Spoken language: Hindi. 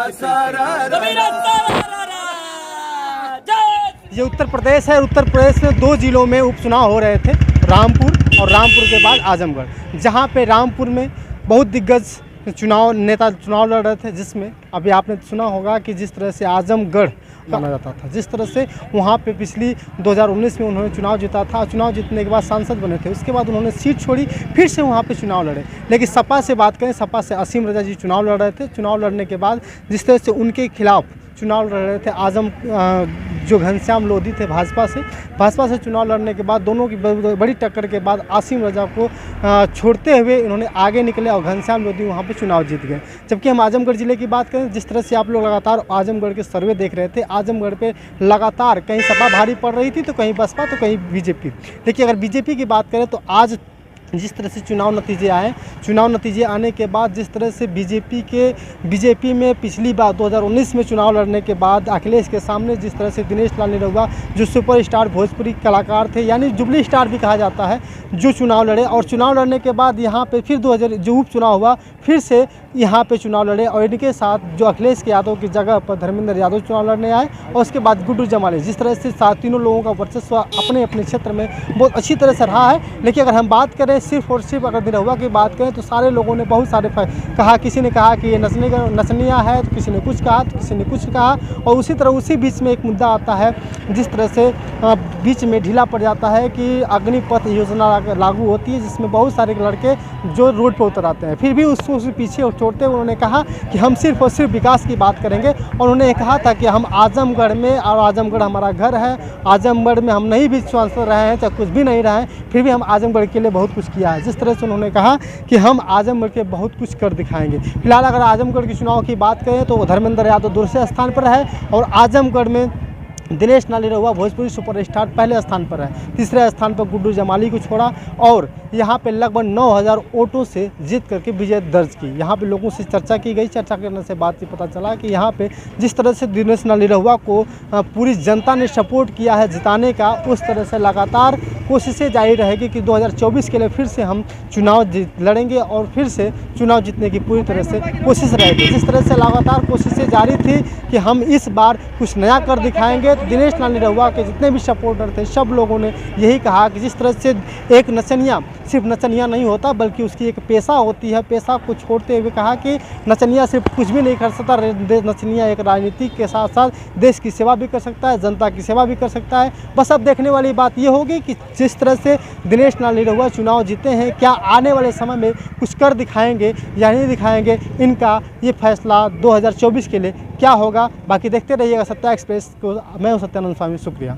ये उत्तर प्रदेश है। उत्तर प्रदेश में 2 जिलों में उपचुनाव हो रहे थे, रामपुर और रामपुर के बाद आजमगढ़, जहाँ पे रामपुर में बहुत दिग्गज नेता चुनाव लड़ रहे थे, जिसमें अभी आपने सुना होगा कि जिस तरह से आजमगढ़ माना जाता था, जिस तरह से वहाँ पे पिछली 2019 में उन्होंने चुनाव जीता था। चुनाव जीतने के बाद सांसद बने थे, उसके बाद उन्होंने सीट छोड़ी, फिर से वहाँ पे चुनाव लड़े। लेकिन सपा से बात करें, सपा से असीम रजा जी चुनाव लड़ रहे थे। चुनाव लड़ने के बाद जिस तरह से उनके खिलाफ चुनाव लड़ रहे थे जो घनश्याम लोधी थे भाजपा से चुनाव लड़ने के बाद दोनों की बड़ी टक्कर के बाद असीम रजा को छोड़ते हुए इन्होंने आगे निकले और घनश्याम लोधी वहाँ पे चुनाव जीत गए। जबकि हम आजमगढ़ ज़िले की बात करें, जिस तरह से आप लोग लगातार आजमगढ़ के सर्वे देख रहे थे, आजमगढ़ पे लगातार कहीं सपा भारी पड़ रही थी तो कहीं बसपा तो कहीं बीजेपी। देखिए, अगर बीजेपी की बात करें तो आज जिस तरह से चुनाव नतीजे आने के बाद जिस तरह से बीजेपी में पिछली बार 2019 में चुनाव लड़ने के बाद अखिलेश के सामने जिस तरह से दिनेश लाल निरहुआ जो सुपरस्टार भोजपुरी कलाकार थे, यानी जुबली स्टार भी कहा जाता है, जो चुनाव लड़े और चुनाव लड़ने के बाद यहाँ पे फिर 2000 जो उपचुनाव हुआ, फिर से यहाँ पे चुनाव लड़े और इनके साथ जो अखिलेश यादव की जगह पर धर्मेंद्र यादव चुनाव लड़ने आए और उसके बाद गुड्डू जमाली। जिस तरह से तीनों लोगों का वर्चस्व अपने अपने क्षेत्र में बहुत अच्छी तरह से रहा है। लेकिन अगर हम बात करें सिर्फ और सिर्फ अगर निरहुआ की बात करें तो सारे लोगों ने बहुत सारे कहा, किसी ने कहा कि ये नचनिया है, तो किसी ने कुछ कहा, तो किसी ने कुछ कहा। और उसी तरह उसी बीच में एक मुद्दा आता है, जिस तरह से बीच में ढीला पड़ जाता है कि अग्निपथ योजना लागू होती है, जिसमें बहुत सारे लड़के जो रोड पर उतर आते हैं, फिर भी उसको पीछे छोड़ते हुए उन्होंने कहा कि हम सिर्फ और सिर्फ विकास की बात करेंगे। और उन्होंने कहा था कि हम आजमगढ़ में, और आजमगढ़ हमारा घर है, आजमगढ़ में हम नहीं भी सांसद रहे हैं चाहे कुछ भी नहीं रहे हैं, फिर भी हम आजमगढ़ के लिए बहुत कुछ किया है। जिस तरह से उन्होंने कहा कि हम आजमगढ़ के बहुत कुछ कर दिखाएंगे। फिलहाल अगर आजमगढ़ के चुनाव की बात करें तो धर्मेंद्र यादव दूसरे स्थान पर है और आजमगढ़ में दिनेश लाल निरहुआ भोजपुरी सुपरस्टार पहले स्थान पर है। तीसरे स्थान पर गुड्डू जमाली को छोड़ा और यहाँ पे लगभग 9000 वोटों से जीत करके विजय दर्ज की। यहाँ पे लोगों से चर्चा की गई, चर्चा करने से बात पता चला कि यहाँ पे जिस तरह से दिनेश लाल निरहुआ को पूरी जनता ने सपोर्ट किया है जिताने का, उस तरह से लगातार कोशिशें जारी रहेगी कि 2024 के लिए फिर से हम चुनाव लड़ेंगे और फिर से चुनाव जीतने की पूरी तरह से कोशिश रहेगी। जिस तरह से लगातार कोशिशें जारी थी कि हम इस बार कुछ नया कर दिखाएंगे, दिनेश लाल निरहुआ के जितने भी सपोर्टर थे सब लोगों ने यही कहा कि जिस तरह से एक नचनिया सिर्फ नचनिया नहीं होता बल्कि उसकी एक पेशा होती है, पेशा को छोड़ते हुए कहा कि नचनिया सिर्फ कुछ भी नहीं कर सकता, नचनिया एक राजनीति के साथ साथ देश की सेवा भी कर सकता है, जनता की सेवा भी कर सकता है। बस अब देखने वाली बात ये होगी कि जिस तरह से दिनेश लाल निरहुआ चुनाव जीते हैं, क्या आने वाले समय में कुछ कर दिखाएंगे या नहीं दिखाएंगे, इनका ये फैसला 2024 के लिए क्या होगा। बाकी देखते रहिएगा सत्या एक्सप्रेस को। मैं हूँ सत्यानंद स्वामी, शुक्रिया।